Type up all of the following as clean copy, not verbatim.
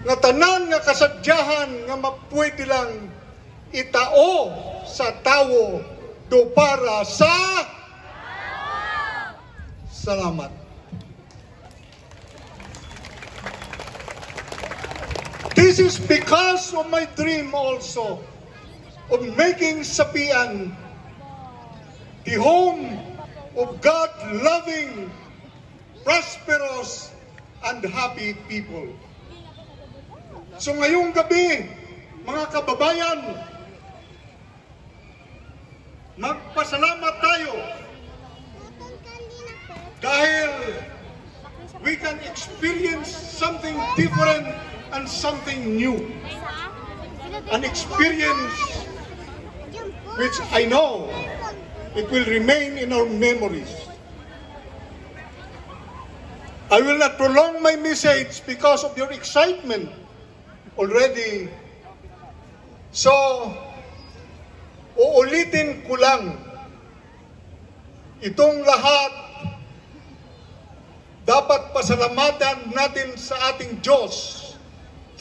nga tanan nga kasadyahan nga mapwede lang itao sa tawo do para sa salamat. This is because of my dream also of making Sapian the home of God-loving, prosperous, and happy people. So ngayong gabi, mga kababayan, magpasalamat tayo dahil we can experience something different and something new. An experience which I know it will remain in our memories. I will not prolong my message because of your excitement already. So, uulitin ko lang, itong lahat dapat pasalamatan natin sa ating Diyos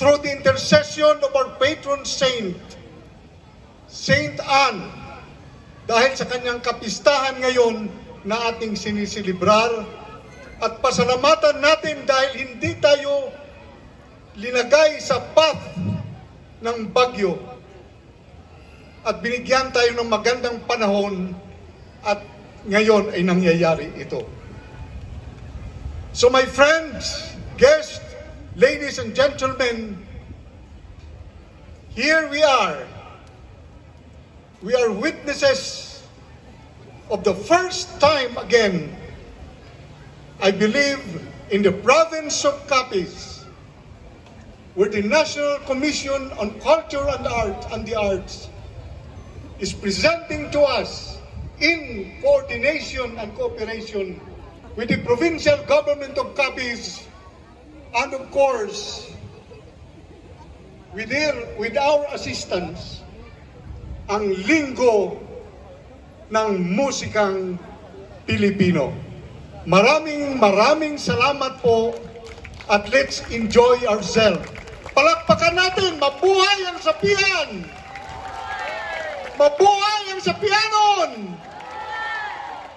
through the intercession of our patron saint, Saint Anne, dahil sa kanyang kapistahan ngayon na ating sinisilibrar, at pasalamatan natin dahil hindi tayo linagay sa path ng bagyo at binigyan tayo ng magandang panahon at ngayon ay nangyayari ito. So my friends, guests, ladies and gentlemen, here we are. We are witnesses of the first time again, I believe, in the province of Capiz, where the National Commission on Culture and Art and the Arts is presenting to us in coordination and cooperation with the provincial government of Capiz and of course with our assistance, ang linggo ng musikang Pilipino. Maraming salamat po at let's enjoy ourselves. Palakpakan natin, mabuhay ang Sapian! Mabuhay ang Sapianon!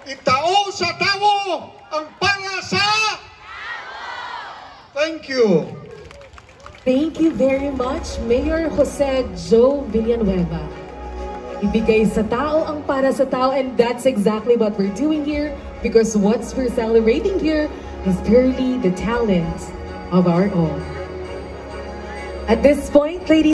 Itao sa tawo ang para sa thank you. Thank you very much, Mayor Jose Joe Villanueva. Ibigay sa tao ang para sa tao, and that's exactly what we're doing here, because what we're celebrating here is purely the talent of our own. At this point, ladies